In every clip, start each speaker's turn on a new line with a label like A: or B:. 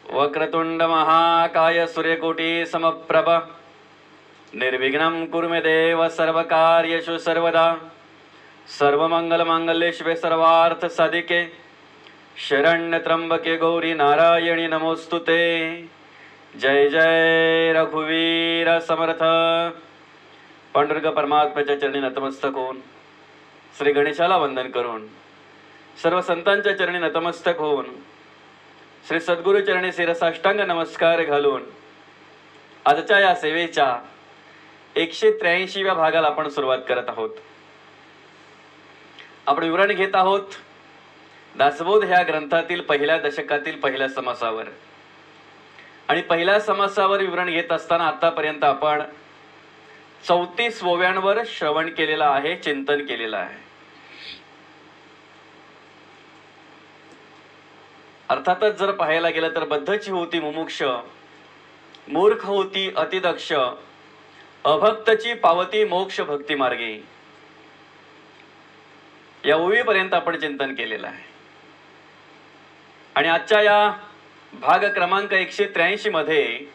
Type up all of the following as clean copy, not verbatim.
A: वक्रतुंड महाकाय सूर्यकोटी समप्रभ निर्विघ्नं कुरु मे देव सर्वकार्येषु सर्वदा सर्वमंगलमांगल्ये शिवे सर्वार्थ साधिके शरण्य त्र्यंबके गौरी नारायणी नमोस्तुते। जय जय रघुवीर समर्थ। पांडुरंग परमात्म्याच्या चरणी नतमस्तक होऊन श्री गणेशाला वंदन करून सर्व संतांच्या चरणी नतमस्तक होऊन श्री सद्गुरु चरणी शिरसाष्टांग नमस्कार घालून आजच्या या सेवेच्या 183व्या भागाला आपण सुरुवात करत आहोत। आपण विवरण घेत आहोत दासबोध ह्या ग्रंथातील पहिल्या दशकातील पहिल्या समासावर आणि पहिल्या समासावर विवरण घेत असताना आतापर्यंत आपण 34 ओव्यांवर श्रवण केलेला आहे, चिंतन केलेलं आहे। अर्थातच जर पाहायला गेलं तर बद्धची होती मुमुक्ष, मूर्ख होती अतिदक्ष, अभक्तची पावती मोक्ष भक्ती मार्गे, या ओवीपर्यंत आपण चिंतन केलेलं आहे। आणि आजच्या या भाग क्रमांक 183 मध्ये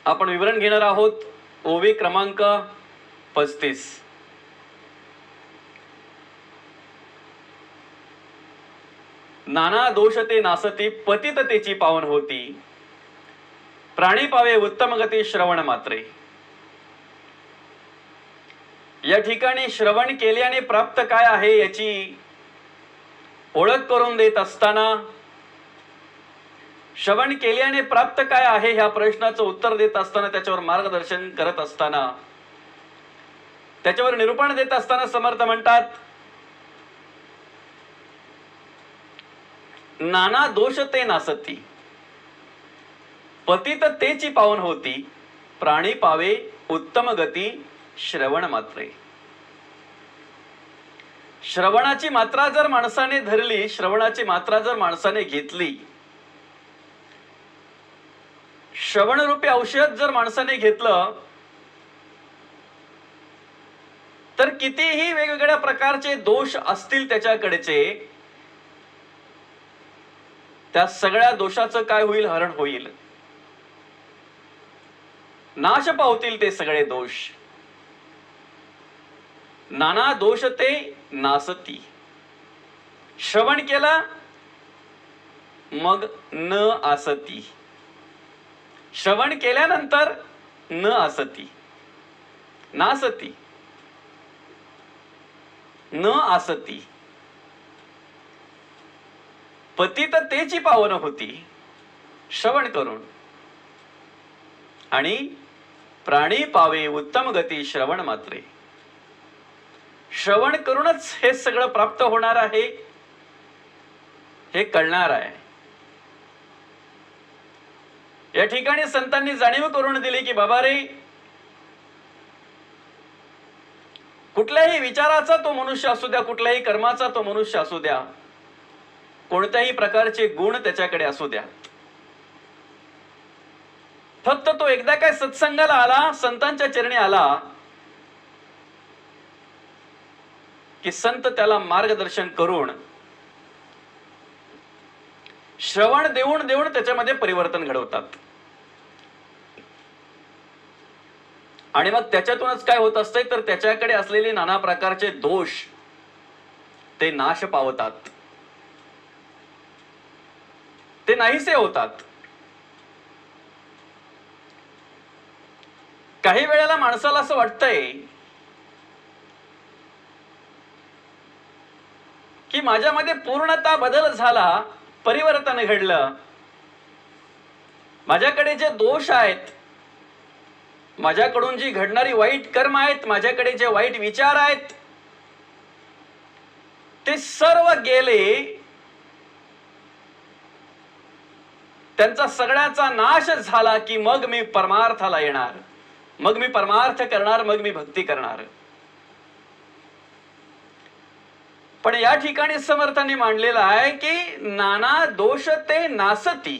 A: आपण विवरण घेणार आहोत ओवी क्रमांक 35। नाना दोष ते नासती पतिततेची पावन होती, प्राणी पावे उत्तम गती श्रवण मात्रे। या ठिकाणी श्रवण केल्याने प्राप्त काय आहे याची ओळख करून देत असताना, श्रवण केल्याने प्राप्त काय आहे ह्या प्रश्नाचं उत्तर देत असताना, त्याच्यावर मार्गदर्शन करत असताना, त्याच्यावर निरूपण देत असताना समर्थ म्हणतात नाना दोष ते नासती पतिततेची पावन होती, प्राणी पावे उत्तम गती श्रवण मात्रे। श्रवणाची मात्रा जर माणसाने धरली, श्रवणाची मात्रा जर माणसाने घेतली, श्रवण रूपी औषध जर माणसाने घेतलं तर कितीही वेगवेगळ्या प्रकारचे दोष असतील त्याच्याकडचे, त्या सगळ्या दोषाचं काय होईल? हरण होईल, नाश पावतील ते सगळे दोष। नाना दोष ते नासती। श्रवण केला मग न आसती, श्रवण केल्यानंतर न आसती, नासती न आसती, पतिततेची पावन होती श्रवण करून, आणि प्राणी पावे उत्तम गती श्रवण मात्रे। श्रवण करूनच हे सगळं प्राप्त होणार आहे हे कळणार आहे। या ठिकाणी संतांनी जाणीव करून दिली की बाबा रे, कुठल्याही विचाराचा तो मनुष्य असू द्या, कुठल्याही कर्माचा तो मनुष्य असू द्या, कोणत्याही प्रकारचे गुण त्याच्याकडे असू द्या, फक्त तो एकदा काय सत्संगाला आला, संतांच्या चरणी आला की संत त्याला मार्गदर्शन करून, श्रवण देऊन देऊन त्याच्यामध्ये परिवर्तन घडवतात। आणि मग त्याच्यातूनच काय होत असते तर त्याच्याकडे असलेले नाना प्रकारचे दोष ते नाश पावतात, ते नाहीसे होतात। काही वेळेला माणसाला असं वाटतंय की माझ्यामध्ये पूर्णतः बदल झाला, परिवर्तन घडलं, माझ्याकडे जे दोष आहेत, माझ्याकडून जी घडणारी वाईट कर्म आहेत, माझ्याकडे जे वाईट विचार आहेत, ते सर्व गेले, त्यांचा सगळ्याचा नाश झाला की मग मी परमार्थाला येणार, मग मी परमार्थ करणार, मग मी भक्ती करणार। पण या ठिकाणी समर्थांनी मांडलेलं आहे की नाना दोष ते नासती,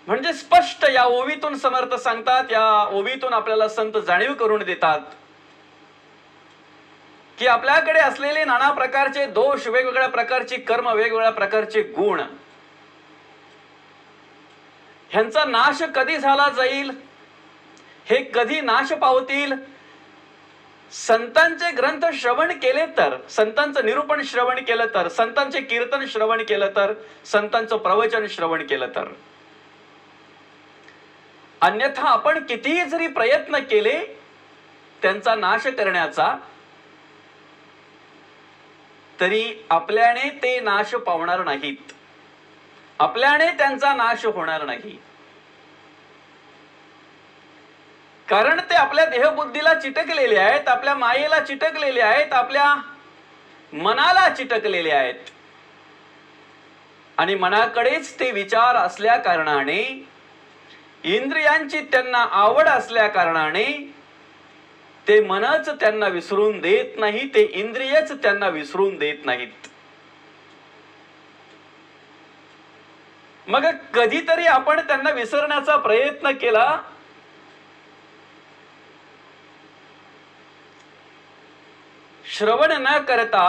A: म्हणजे स्पष्ट या ओवीतून समर्थ सांगतात, या ओवीतून आपल्याला संत जाणीव करून देतात की आपल्याकडे असलेले नाना प्रकारचे दोष, वेगवेगळ्या प्रकारची कर्म, वेगवेगळ्या प्रकारचे गुण, ह्यांचा नाश कधी झाला जाईल, हे कधी नाश पावतील, संतांचे ग्रंथ श्रवण केले तर, संतांचं निरूपण श्रवण केलं तर, संतांचे कीर्तन श्रवण केलं तर, संतांचं प्रवचन श्रवण केलं तर. अन्यथा आपण कितीही जरी प्रयत्न केले त्यांचा नाश करण्याचा, तरी आपल्याने ते नाश पावणार नाहीत, आपल्याने त्यांचा नाश होणार नाही. कारण ते आपल्या देहबुद्धीला चिटकलेले आहेत, आपल्या मायेला चिटकलेले आहेत, आपल्या मनाला चिटकलेले आहेत. आणि मनाकडेच ते विचार असल्या कारणाने, इंद्रियांची त्यांना आवड असल्या कारणाने, ते मनच त्यांना विसरून देत नाही, ते इंद्रियच त्यांना विसरून देत नाहीत. मग कधीतरी आपण त्यांना विसरण्याचा प्रयत्न केला, श्रवण न करता,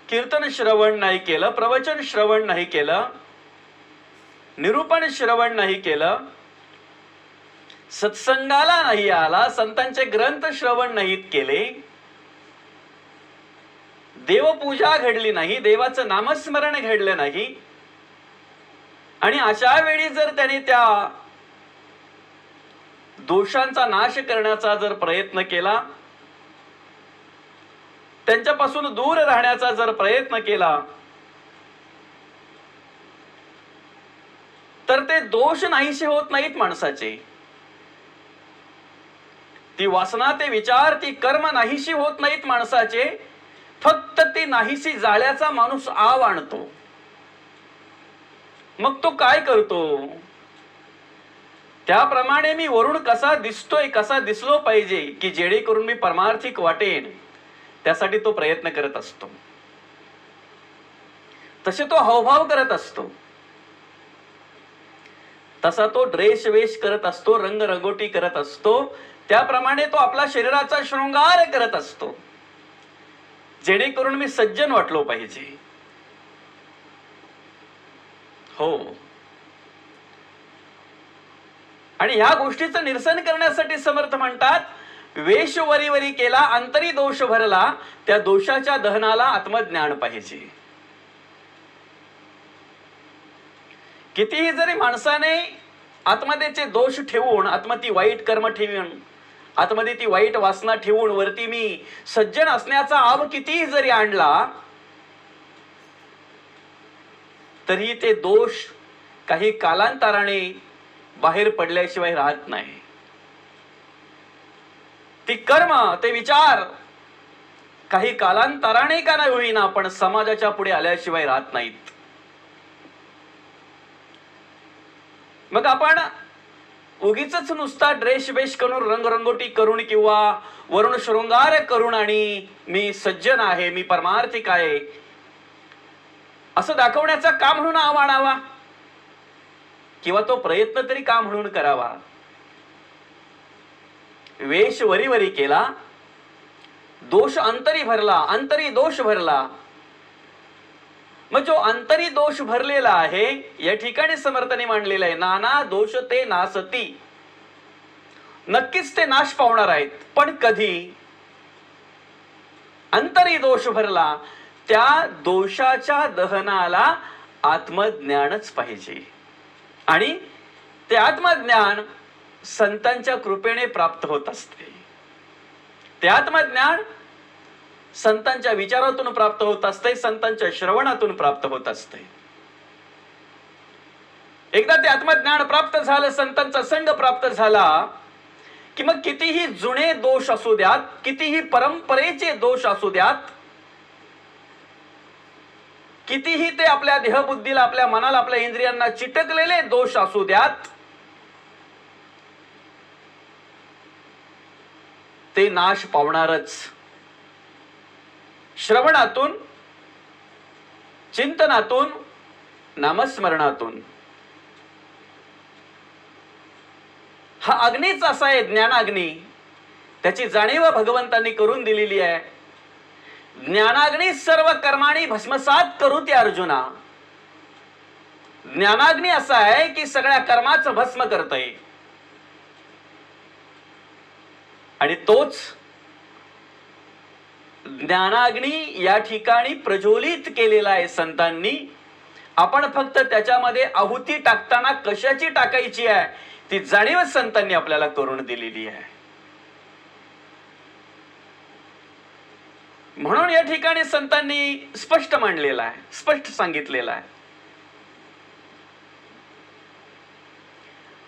A: कीर्तन श्रवण नाही केलं, प्रवचन श्रवण नाही केलं, निरूपण श्रवण नाही केलं, सत्संगाला नाही आला, संतांचे ग्रंथ श्रवण नाहीत केले, देवपूजा घडली नाही, देवाचं नामस्मरण घडलं नाही, आणि अशा वेळी जर त्याने त्या दोषांचा नाश करण्याचा जर प्रयत्न केला, त्यांच्यापासून दूर राहण्याचा जर प्रयत्न केला, तर ते दोष नाहीसे होत नाहीत माणसाचे. ती वासना, ते विचार, ती कर्म नाहीशी होत नाहीत माणसाचे. फक्त ती नाहीशी जाळ्याचा माणूस आव आणतो. मग तो काय करतो? त्याप्रमाणे मी वरून कसा दिसतोय, कसा दिसलो पाहिजे, की जेणेकरून मी परमार्थिक वाटेन, त्यासाठी तो प्रयत्न करत असतो. तसे तो हावभाव करत असतो, तसा तो ड्रेस वेश करत असतो, रंगरंगोटी करत असतो. त्याप्रमाणे तो आपला शरीराचा शृंगार करत असतो, जेणेकरून मी सज्जन वाटलो पाहिजे. हो. आणि ह्या गोष्टीचं निरसन करण्यासाठी समर्थ म्हणतात, वेश वरी केला, अंतरी दोष भरला, त्या दोषाच्या दहनाला आत्मज्ञान पाहिजे. कितीही जरी माणसाने आत्मतेचे दोष ठेवून, आत्मती वाईट कर्म ठेवून, आतमध्ये ती वाईट वासना ठेवून वरती मी सज्जन असण्याचा आव कितीही जरी आणला, तरी ते दोष काही कालांतराने बाहेर पडल्याशिवाय राहत नाही. ती कर्म, ते विचार काही कालांतराने का नाही होईना, पण समाजाच्या पुढे आल्याशिवाय राहत नाहीत. मग आपण उगीच नुसता ड्रेस वेश करून, रंगरंगोटी करून, किंवा वरुण शृंगार करून, आणि मी सज्जन आहे, मी परमार्थिक आहे, असं दाखवण्याचा का म्हणून आणावा, किंवा तो प्रयत्न तरी का म्हणून करावा. वेश वरी केला, दोष अंतरी भरला, अंतरी दोष भरला. मग जो अंतरी दोष भरलेला आहे, या ठिकाणी समर्थाने मांडलेला आहे, नाना दोष ते नासती. नक्कीच ते नाश पावणार आहेत, पण कधी? अंतरी दोष भरला, त्या दोषाच्या दहनाला आत्मज्ञानच पाहिजे. आणि ते आत्मज्ञान संतांच्या कृपेने प्राप्त होत असते. ते आत्मज्ञान संतांच्या विचारातून प्राप्त होत असते, संतांच्या श्रवणातून प्राप्त होत असते. एकदा ते आत्मज्ञान प्राप्त झालं, संतांचा संग प्राप्त झाला, की मग कितीही जुने दोष असू द्यात, कितीही परंपरेचे दोष असू द्यात, कितीही ते आपल्या देहबुद्धीला, आपल्या मनाला, आपल्या इंद्रियांना चिटकलेले दोष असू द्यात, ते नाश पावणारच. श्रवणातून, चिंतनातून, नामस्मरणातून. हा अग्नीच असा आहे, ज्ञानाग्नी. त्याची जाणीव भगवंतांनी करून दिलेली आहे. ज्ञानाग्नी सर्व कर्माणी भस्मसात करूती अर्जुना. ज्ञानाग्नी असा आहे की सगळ्या कर्माचं भस्म करतय, आणि तोच ज्ञानाग्नी या ठिकाणी प्रज्वलित केलेला आहे संतांनी. आपण फक्त त्याच्यामध्ये आहुती टाकताना कशाची टाकायची आहे ती जाणीव संतांनी आपल्याला करून दिलेली आहे. म्हणून या ठिकाणी संतांनी स्पष्ट मांडलेला आहे, स्पष्ट सांगितलेलं आहे.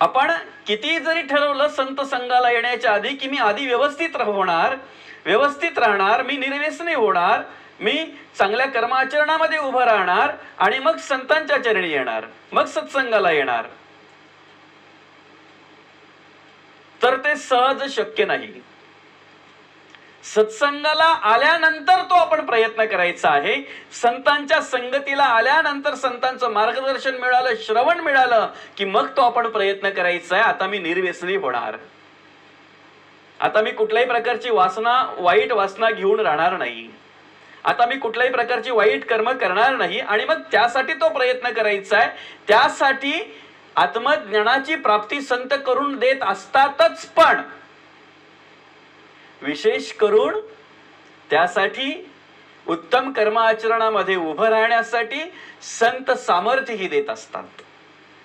A: आपण किती जरी ठरवलं संत संघाला येण्याच्या आधी की मी आधी व्यवस्थित होणार, व्यवस्थित राहणार, मी निर्व्यसनी होणार, मी चांगल्या कर्माचरणामध्ये उभं राहणार आणि मग संतांच्या चरणी येणार, मग सत्संगाला येणार, तर ते सहज शक्य नाही. सत्संगाला आल्यानंतर तो आपण प्रयत्न करायचा आहे. संतांच्या संगतीला आल्यानंतर संतांचं मार्गदर्शन मिळालं, श्रवण मिळालं की मग तो आपण प्रयत्न करायचा आहे. आता मी निर्व्यसनी होणार, आता मी कुठल्याही प्रकारची वासना, वाईट वासना घेऊन राहणार नाही, आता मी कुठल्याही प्रकारची वाईट कर्म करणार नाही. आणि मग त्यासाठी तो प्रयत्न करायचा आहे. त्यासाठी आत्मज्ञानाची प्राप्ती संत करून देत असतातच, पण विशेष करून त्यासाठी उत्तम कर्म आचरणामध्ये उभं राहण्यासाठी संत सामर्थ्यही देत असतात.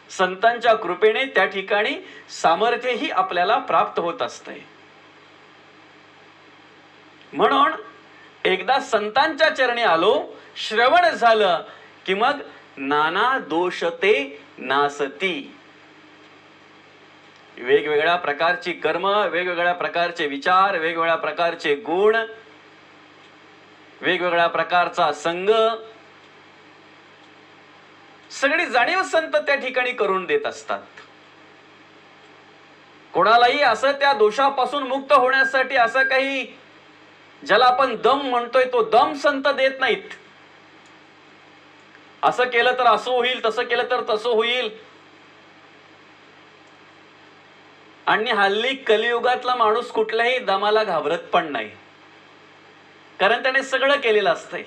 A: संतांच्या कृपेने त्या ठिकाणी सामर्थ्यही आपल्याला प्राप्त होत असते. म्हणून एकदा संतांच्या चरणी आलो, श्रवण झालं की मग नाना दोषते नासती. वेगवेगळ्या प्रकारची कर्म, वेगवेगळ्या प्रकारचे विचार, वेगवेगळ्या प्रकारचे गुण, वेगवेगळ्या प्रकारचा संग, सगळी जाणीव संत त्या ठिकाणी करून देत असतात. कोणालाही असं त्या दोषापासून मुक्त होण्यासाठी असं काही ज्याला आपण दम म्हणतोय तो दम संत देत नाहीत. असं केलं तर असं होईल, तसं केलं तर तसं होईल. आणि हल्ली कलियुगातला माणूस कुठल्याही दमाला घाबरत पण नाही, कारण त्याने सगळं केलेलं असतंय.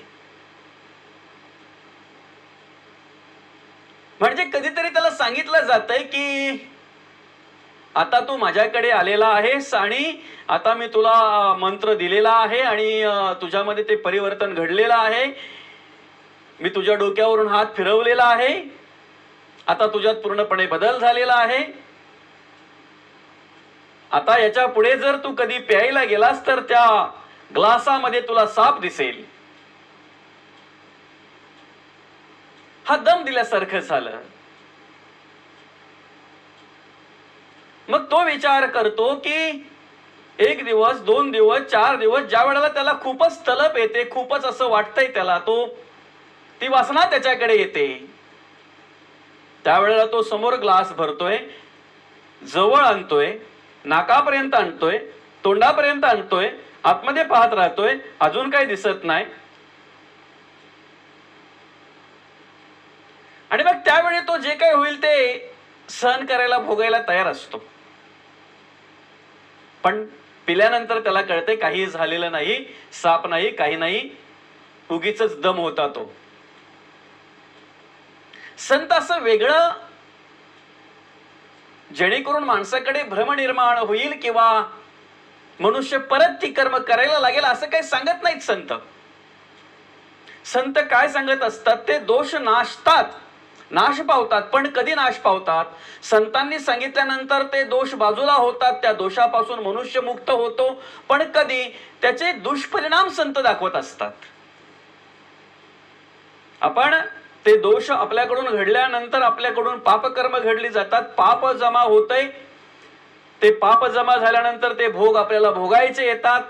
A: म्हणजे कधीतरी त्याला सांगितलं जातंय की आता तू माझ्याकडे आलेला आहेस आणि आता मी तुला मंत्र दिलेला आहे आणि तुझ्यामध्ये ते परिवर्तन घडलेलं आहे, मी तुझ्या डोक्यावरून हात फिरवलेला आहे, आता तुझ्यात पूर्णपणे बदल झालेला आहे. आता याच्या पुढे जर तू कधी प्यायला गेलास तर त्या ग्लासामध्ये तुला साप दिसेल. हा दम दिल्यासारखं झालं. मग तो विचार करतो की 1 दिवस, 2 दिवस, 4 दिवस, ज्या वेळेला त्याला खूपच तलप येते, खूपच असं वाटतंय त्याला, ती वासना त्याच्याकडे येते, त्यावेळेला तो समोर ग्लास भरतोय, जवळ आणतोय, नाकापर्यंत आणतोय, तोंडापर्यंत आणतोय, आतमध्ये पाहत राहतोय, अजून काही दिसत नाही. आणि मग त्यावेळी तो जे काही होईल ते सहन करायला, भोगायला तयार असतो. पण पिल्यानंतर त्याला कळते काही झालेलं नाही, साप नाही, काही नाही, उगीच दम होता तो. संत असं वेगळं जेणेकरून माणसाकडे भ्रम निर्माण होईल किंवा मनुष्य परत ती कर्म करायला लागेल असं काही सांगत नाहीत संत. संत काय सांगत असतात, ते दोष नाशतात, नाश पावतात. पण कधी नाश पावतात? संतांनी सांगितल्यानंतर ते दोष बाजूला होतात, त्या दोषापासून मनुष्य मुक्त होतो. पण कधी त्याचे दुष्परिणाम संत दाखवत असतात. आपण ते दोष आपल्याकडून घडल्यानंतर आपल्याकडून पापकर्म घडली जातात, पाप जमा होतंय, ते पाप जमा झाल्यानंतर ते भोग आपल्याला भोगायचे येतात.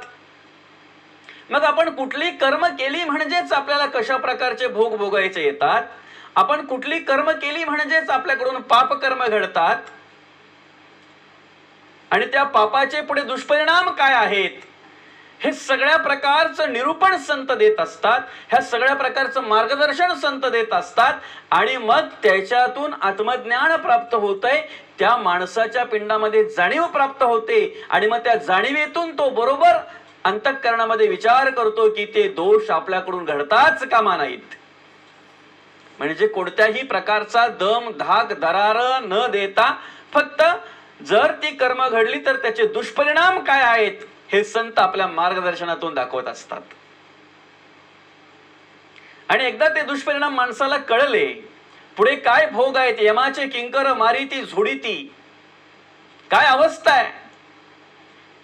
A: मग आपण कुठली कर्म केली म्हणजेच आपल्याला कशा प्रकारचे भोग भोगायचे येतात, आपण कुठली कर्म केली म्हणजेच आपल्याकडून पापकर्म घडतात, आणि त्या पापाचे पुढे दुष्परिणाम काय आहेत हे सगळ्या प्रकारचं निरूपण संत देत असतात, ह्या सगळ्या प्रकारचं मार्गदर्शन संत देत असतात. आणि मग त्याच्यातून आत्मज्ञान प्राप्त होतंय, त्या माणसाच्या पिंडामध्ये जाणीव प्राप्त होते, आणि मग त्या जाणीवेतून तो बरोबर अंतःकरणामध्ये विचार करतो की ते दोष आपल्याकडून घडताच कामा नाहीत. म्हणजे कोणत्याही प्रकारचा दम धाक दरार न देता फक्त जर ती कर्म घडली तर त्याचे दुष्परिणाम काय आहेत हे संत आपल्या मार्गदर्शनातून दाखवत असतात. आणि एकदा ते दुष्परिणाम माणसाला कळले, पुढे काय भोग आहेत, यमाचे किंकर मारिती झोडीती, काय अवस्था आहे.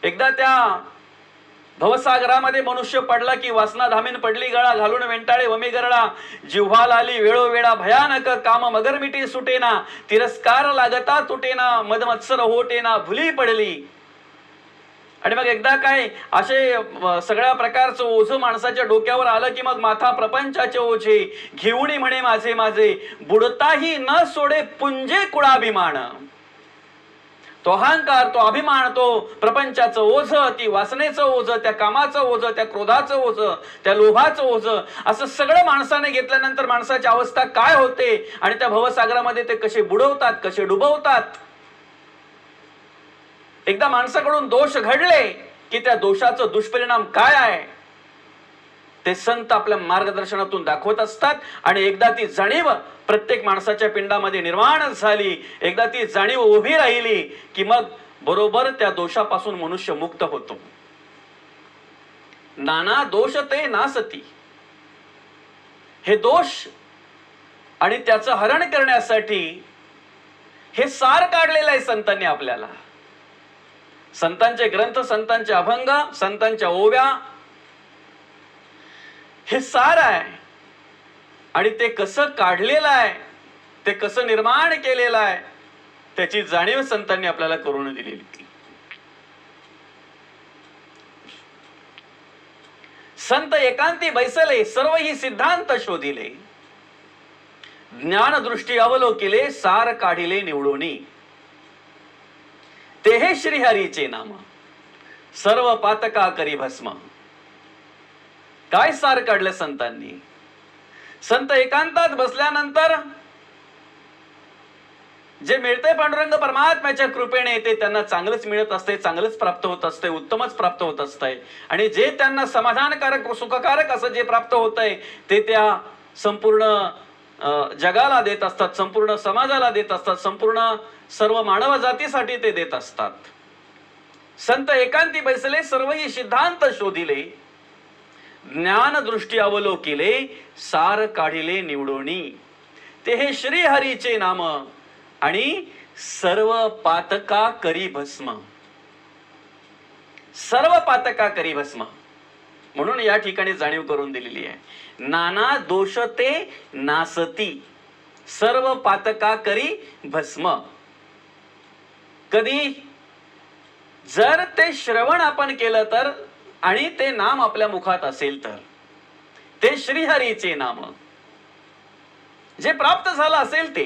A: एकदा त्या भवसागरामध्ये मनुष्य पडला की वासना धामीन पडली गळा, घालून वेंटाळे वमी गरळा, जिव्हा लाली वेळोवेळा भयानक, काम मगर मिटी सुटेना, तिरस्कार लागता तुटेना, मदमत्सर होटेना, भुली पडली. आणि मग एकदा काय असे सगळ्या प्रकारचं ओझं माणसाच्या डोक्यावर आलं की मग माथा प्रपंचाचे ओझे घेऊन म्हणे माझे माझे, बुडताही न सोडे पुंजे कुळाभिमान. तो अहंकार, तो अभिमान, तो प्रपंचाचं ओझ, ती वासनेचं ओझ, त्या कामाचं ओझ, त्या क्रोधाचं ओझ, त्या लोभाचं ओझ, असं सगळं माणसाने घेतल्यानंतर माणसाची अवस्था काय होते आणि त्या भवसागरामध्ये ते कसे बुडवतात, कसे डुबवतात. एकदा माणसाकडून दोष घडले की त्या दोषाचं दुष्परिणाम काय आहे ते संत आपल्या मार्गदर्शनातून दाखवत असतात. आणि एकदा ती जाणीव प्रत्येक माणसाच्या पिंडामध्ये निर्माण झाली, एकदा ती जाणीव उभी राहिली की मग बरोबर त्या दोषापासून मनुष्य मुक्त होतो. नाना दोष ते नासती, हे दोष आणि त्याचं हरण करण्यासाठी हे सार काढलेलं आहे संतांनी आपल्याला. संतांचे ग्रंथ, संतांचे अभंग, संतांच्या ओव्या हे सार आहे. आणि ते कसं काढलेलं आहे, ते कसं निर्माण केलेलं आहे त्याची जाणीव संतांनी आपल्याला करून दिलेली. संत एकांती बैसले, सर्व ही सिद्धांत शोधिले, ज्ञान दृष्टी अवलोकिले, सार काढिले निवडोनी, ते हे श्रीहरीचे नाम, सर्व पातका करी भस्म. काय सार काढलं संतांनी. संत एकांतात बसल्यानंतर जे मिळते पांडुरंग परमात्म्याच्या कृपेने ते त्यांना चांगलंच मिळत असते, चांगलंच प्राप्त होत असते, उत्तमच प्राप्त होत असते. आणि जे त्यांना समाधानकारक सुखकारक असं जे प्राप्त होत आहे ते त्या संपूर्ण जगाला देत असतात, संपूर्ण समाजाला देत असतात, संपूर्ण सर्व मानव जातीसाठी ते देत असतात. संत एकांती बैसले, सर्व ही सिद्धांत शोधिले, ज्ञान दृष्टी अवलोकिले, सार काढिले निवडोनी, ते हे श्री हरीचे नाम, आणि सर्व पातका करी भस्म. सर्व पातका करी भस्म म्हणून या ठिकाणी जाणीव करून दिलेली आहे. नाना दोष ते नासती, सर्व पातका करी भस्म. कधी जर ते श्रवण आपण केलं तर आणि ते नाम आपल्या मुखात असेल तर, ते श्रीहरीचे नाम जे प्राप्त झालं असेल, ते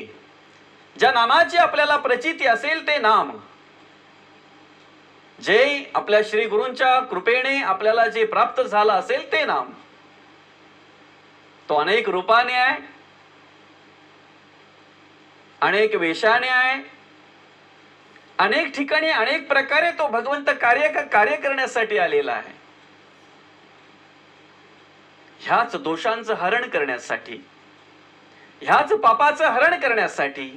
A: ज्या नामाची आपल्याला प्रचिती असेल ते नाम, जे आपल्या श्री गुरूंच्या कृपेने आपल्याला जे प्राप्त झालं असेल ते नाम, तो अनेक रूपाने आहे, अनेक वेशाने आहे, अनेक ठिकाणी अनेक प्रकारे तो भगवंत कार्य करण्यासाठी आलेला आहे. ह्याच दोषांचं हरण करण्यासाठी, ह्याच पापाचं हरण करण्यासाठी,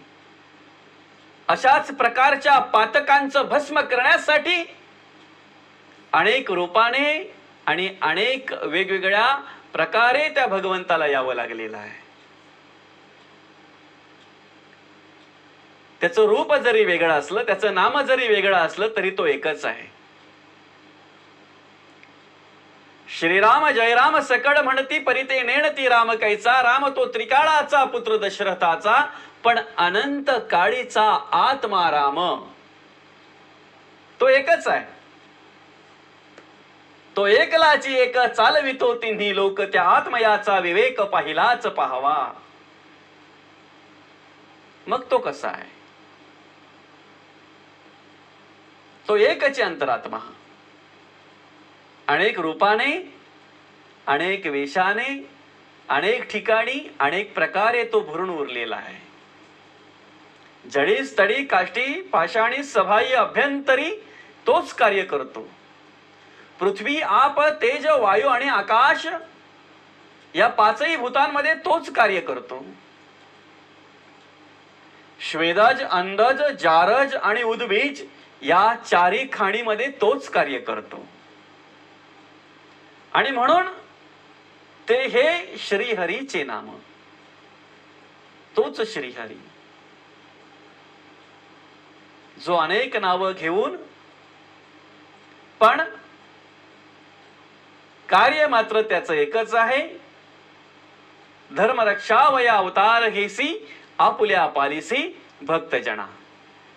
A: अशाच प्रकारच्या पातकांचं भस्म करण्यासाठी अनेक रूपाने आणि अनेक वेगवेगळ्या प्रकारे त्या भगवंताला यावं लागलेलं आहे. त्याचं रूप जरी वेगळं असलं, त्याचं नाम जरी वेगळं असलं तरी तो एकच आहे. श्रीराम जयराम सकळ म्हणती, परिते नेणती राम कैचा, राम तो त्रिकाळाचा पुत्र दशरथाचा, पण अनंत काळीचा आत्मा राम. तो एकच आहे. तो एकलाची एक चालवितो तिन्ही लोक, त्या आत्मयाचा विवेक पाहिलाच पाहावा. मग तो कसा आहे? तो एकच अंतरात्मा, अनेक रूपाने, अनेक वेशाने, अनेक ठिकाणी, अनेक प्रकारे तो भरून उरलेला आहे. जडी स्थळी काष्टी पाषाणी सभाई अभ्यंतरी तोच कार्य करतो. पृथ्वी, आप, तेज, वायू आणि आकाश या पाचही भूतांमध्ये तोच कार्य करतो. श्वेदज, अंदज, जारज आणि उद्बीज या चारी खाणीमध्ये तोच कार्य करतो. आणि म्हणून ते हे श्रीहरीचे नाम, तोच श्रीहरी जो अनेक नावं घेऊन पण कार्य मात्र त्याचं एकच आहे. धर्मरक्षावया अवतार घेसी, आपुल्या पालिसी भक्तजना.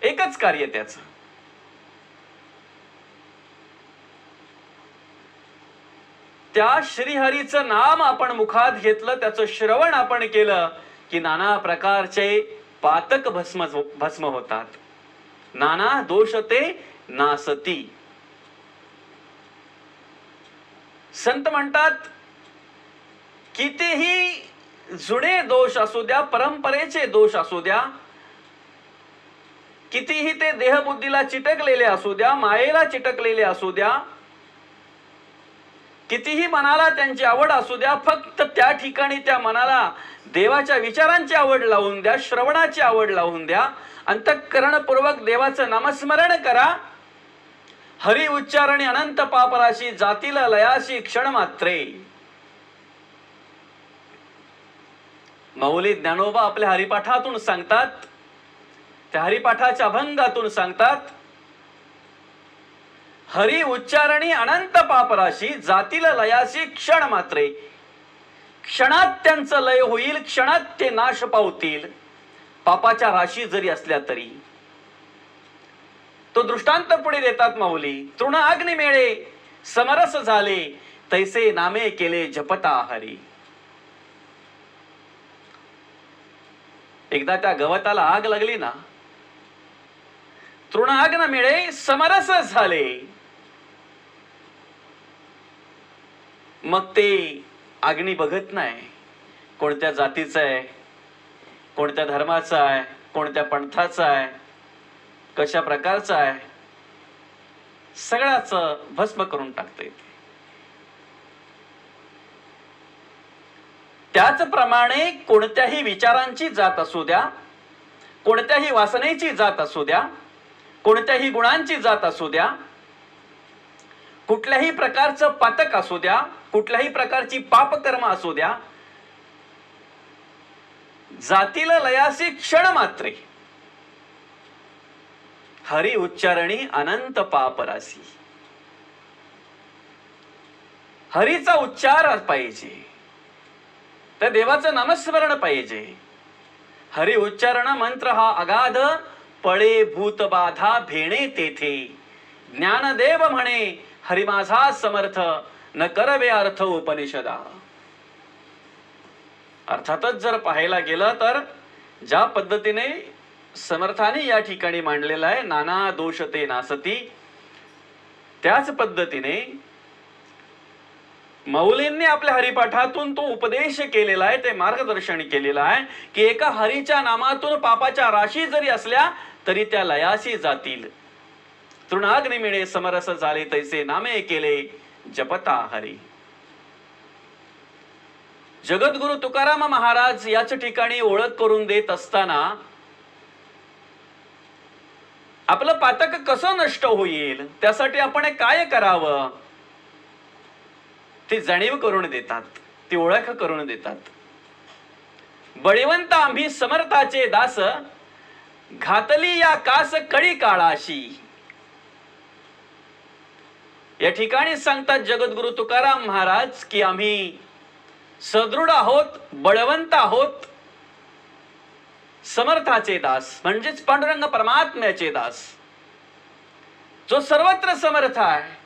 A: एकच कार्य त्याचं. त्या श्रीहरीचं नाम आपण मुखात घेतलं, त्याचं श्रवण आपण केलं की नाना प्रकारचे पातक भस्म होतात. नाना दोष ते नासती. संत म्हणतात कितीही जुने दोष असू द्या, परंपरेचे दोष असू द्या, कितीही ते देहबुद्धीला चिटकलेले असू द्या, मायेला चिटकलेले असू द्या, कितीही मनाला त्यांची आवड असू द्या, फक्त त्या ठिकाणी त्या मनाला देवाच्या विचारांची आवड लावून द्या, श्रवणाची आवड लावून द्या, अंतःकरणपूर्वक देवाचं नामस्मरण करा. हरी उच्चारणी अनंत पापराशी, जातील लयाशी क्षण मात्रे. माऊली ज्ञानोबा आपल्या हरिपाठातून सांगतात, त्या हरिपाठाच्या अभंगातून सांगतात, हरी उच्चारणी अनंत पापराशी, जातील लयाशी क्षण मात्रे. क्षणात त्यांचं लय होईल, क्षणात ते नाश पावतील, पापाच्या राशी जरी असल्या तरी. तो दृष्टांत पुढे देतात माऊली. तृण अग्नी मेळे समरस झाले, तैसे नामे केले जपता हरी. एकदा त्या गवताला आग लागली ना, तृण अग्न मिळे समरस झाले, मग ते अग्नी बघत नाही कोणत्या जातीचा आहे, कोणत्या धर्माचा आहे, कोणत्या पंथाचा आहे, कशा प्रकारचा आहे, सगळ्याच भस्म करून टाकता येते. त्याचप्रमाणे कोणत्याही विचारांची जात असू द्या, कोणत्याही वासनेची जात असू द्या, कोणत्याही गुणांची जात असू द्या, कुठल्याही प्रकारचं पातक असू द्या, कुठल्याही प्रकारची पापकर्म असू द्या, जातील लयासी क्षण मात्रे, हरी उच्चारणी अनंत पापरासी. हरीचा उच्चार पाहिजे, त्या देवाचं नामस्मरण पाहिजे. हरी उच्चारण मंत्र हा अगाध, पळे भूत बाधा भेणे तेथे. ज्ञानदेव म्हणे हरी माझा समर्थ, न करवे अर्थ उपनिषदा. अर्थातच जर पाहायला गेलं तर ज्या पद्धतीने समर्थाने या ठिकाणी मांडलेला आहे, नाना दोष ते नासती, त्याच पद्धतीने माऊलींनी आपल्या हरिपाठातून तो उपदेश केलेला आहे, ते मार्गदर्शन केलेलं आहे की एका हरीच्या नामातून पापाच्या राशी जरी असल्या तरी त्या लयाशी जातील. तृणाग्नी मिळे समरस झाले, तैसे नामे केले जपता हरी. जगद्गुरु तुकाराम महाराज याच ठिकाणी ओळख करून देत असताना आपलं पातक कसं नष्ट होईल, त्यासाठी आपण काय करावं ती जाणीव करून देतात, ती ओळख करून देतात. बळीवंत आम्ही समर्थाचे दास, घातली या कास कळी काळाशी. या ठिकाणी सांगतात जगद्गुरु तुकाराम महाराज की आम्ही सदृढ आहोत, बळवंत आहोत, समर्थाचे दास म्हणजेच पांडुरंग परमात्म्याचे दास, जो सर्वत्र समर्थ आहे,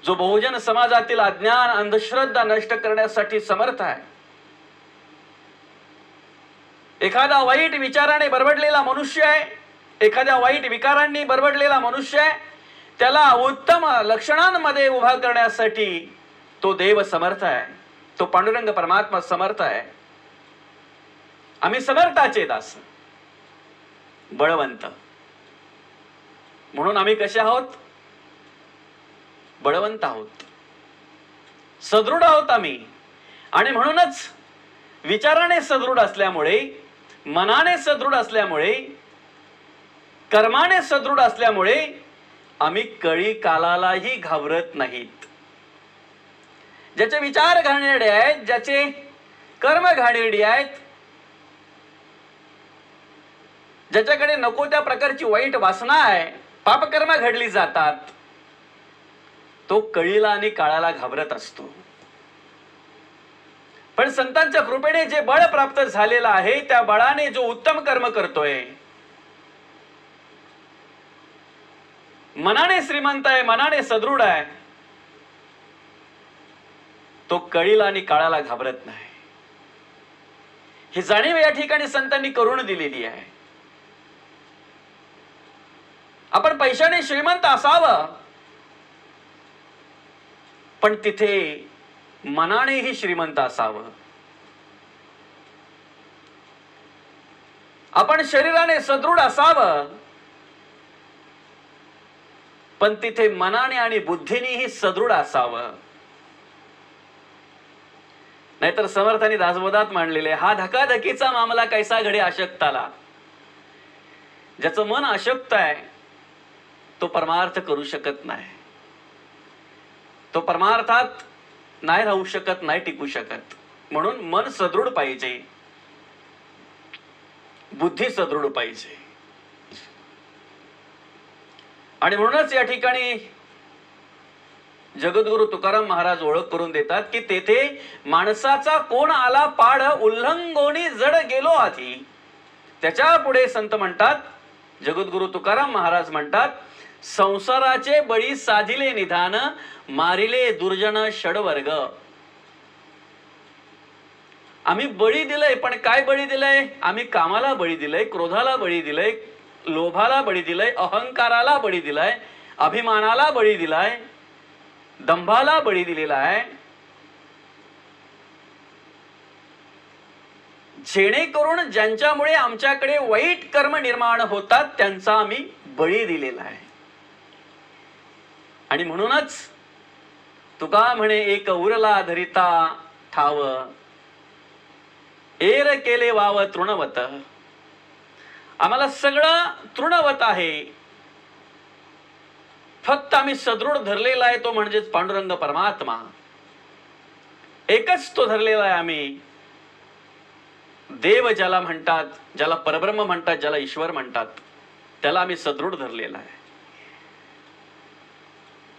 A: जो बहुजन समाजातील अज्ञान अंधश्रद्धा नष्ट करण्यासाठी समर्थ आहे. एखादा वाईट विचाराने बरबडलेला मनुष्य आहे, एखाद्या वाईट विकारांनी बरबडलेला मनुष्य आहे, त्याला उत्तम लक्षणांमध्ये उभा करण्यासाठी तो देव समर्थ आहे, तो पांडुरंग परमात्मा समर्थ आहे. आम्ही समर्थाचे दास, बळवंत. म्हणून आम्ही कसे आहोत? बळवंत आहोत, सदृढ आहोत आम्ही. आणि म्हणूनच विचाराने सदृढ असल्यामुळे, मनाने सदृढ असल्यामुळे, कर्माने सदृढ असल्यामुळे आम्ही कळी कालालाही घाबरत नाहीत. ज्याचे विचार घाणेरडे आहेत, ज्याचे कर्म घाणेरडी आहेत, ज्याच्याकडे नको त्या प्रकारची वाईट वासना आहे, पापकर्म घडली जातात, तो कळीला आणि काळाला घाबरत असतो. पण संतांच्या कृपेने जे बळ प्राप्त झालेलं आहे, त्या बळाने जो उत्तम कर्म करतोय, मनाने श्रीमंत आहे, मनाने सदृढ आहे, तो कळीला आणि काळाला घाबरत नाही. ही जाणीव या ठिकाणी संतांनी करून दिलेली आहे. आपण पैशाने श्रीमंत असावं, पण तिथे मनानेही श्रीमंत असावं. आपण शरीराने सदृढ असावं, पण तिथे मनाने आणि बुद्धीनेही सदृढ असावं. नाहीतर समर्थांनी दासबोधात मांडलेले, हा धकाधकीचा मामला कैसा घडे अशक्ताला. ज्याचं मन अशक्त आहे तो परमार्थ करू शकत नाही, तो परमार्थात नाही राहू शकत, नाही टिकू शकत. म्हणून मन सदृढ पाहिजे, बुद्धी सदृढ पाहिजे. आणि म्हणूनच या ठिकाणी जगद्गुरु तुकाराम महाराज ओळख करून देतात की तेथे माणसाचा कोण आला पाड, उल्लंघोनी जड गेलो आधी. त्याच्या पुढे संत म्हणतात, जगद्गुरु तुकाराम महाराज म्हणतात, संसाराचे बळी साधिले निधान, मारिले दुर्जन षडवर्ग. आम्ही बळी दिलंय, पण काय बळी दिलंय? आम्ही कामाला बळी दिलंय, क्रोधाला बळी दिलंय, लोभाला बळी दिलंय, अहंकाराला बळी दिलाय, अभिमानाला बळी दिलाय, दंभाला बळी दिलेला आहे. जेणेकरून ज्यांच्यामुळे आमच्याकडे वाईट कर्म निर्माण होतात त्यांचा आम्ही बळी दिलेला आहे. आणि म्हणूनच तुका म्हणे एक उरला धरिता ठाव, एर केले वाव तृणवत. आम्हाला सगळं तृणवत आहे, फक्त आम्ही सदृढ धरलेला आहे तो म्हणजेच पांडुरंग परमात्मा. एकच तो धरलेला आहे आम्ही. देव ज्याला म्हणतात, ज्याला परब्रह्म म्हणतात, ज्याला ईश्वर म्हणतात, त्याला आम्ही सदृढ धरलेला आहे.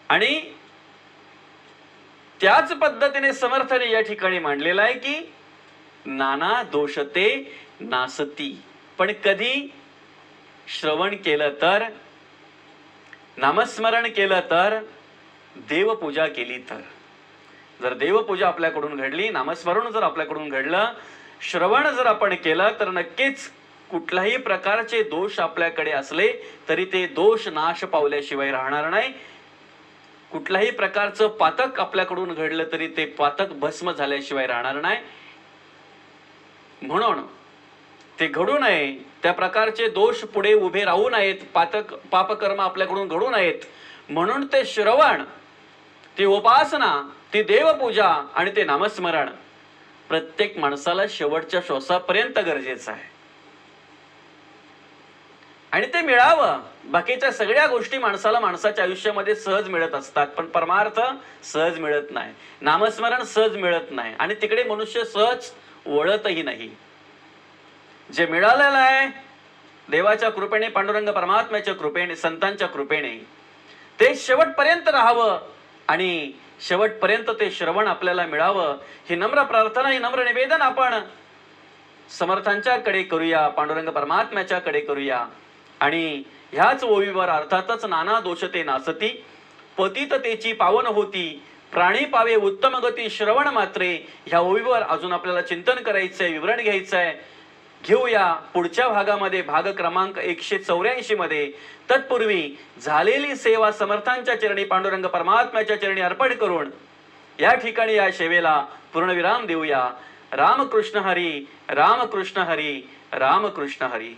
A: आणि त्याच पद्धतीने समर्थाने या ठिकाणी मांडलेला आहे की नाना दोषते नासती. पण कधी श्रवण केलं तर, नामस्मरण केलं तर, देवपूजा केली तर. जर देवपूजा आपल्याकडून घडली, नामस्मरण जर आपल्याकडून घडलं, श्रवण जर आपण केलं, तर नक्कीच कुठल्याही प्रकारचे दोष आपल्याकडे असले तरी ते दोष नाश पावल्याशिवाय राहणार नाही. कुठल्याही प्रकारचं पातक आपल्याकडून घडलं तरी ते पातक भस्म झाल्याशिवाय राहणार नाही. म्हणून ते घडू नये, त्या प्रकारचे दोष पुढे उभे राहू नयेत, पापकर्म आपल्याकडून घडू नयेत, म्हणून ते श्रवण, ती उपासना, ती देवपूजा आणि ते नामस्मरण प्रत्येक माणसाला शेवटच्या श्वासापर्यंत गरजेचं आहे. आणि ते मिळावं. बाकीच्या सगळ्या गोष्टी माणसाला माणसाच्या आयुष्यामध्ये सहज मिळत असतात, पण परमार्थ सहज मिळत नाही, नामस्मरण सहज मिळत नाही, आणि तिकडे मनुष्य सहज वळतही नाही. जे मिळालेलं आहे देवाच्या कृपेने, पांडुरंग परमात्म्याच्या कृपेने, संतांच्या कृपेने, ते शेवटपर्यंत राहावं आणि शेवटपर्यंत ते श्रवण आपल्याला मिळावं. ही नम्र प्रार्थना, ही नम्र निवेदन आपण समर्थांच्याकडे करूया, पांडुरंग परमात्म्याच्याकडे करूया. आणि ह्याच ओवीवर अर्थातच नाना दोषते नासती, पतिततेची पावन होती, प्राणी पावे उत्तम गती श्रवण मात्रे. ह्या ओवीवर अजून आपल्याला चिंतन करायचंय, विवरण घ्यायचंय. घेऊया पुढच्या भागामध्ये, भाग क्रमांक 184 मध्ये. तत्पूर्वी झालेली सेवा समर्थांच्या चरणी, पांडुरंग परमात्म्याच्या चरणी अर्पण करून या ठिकाणी या सेवेला पूर्णविराम देऊया. रामकृष्ण हरी, रामकृष्ण हरी, रामकृष्ण हरी.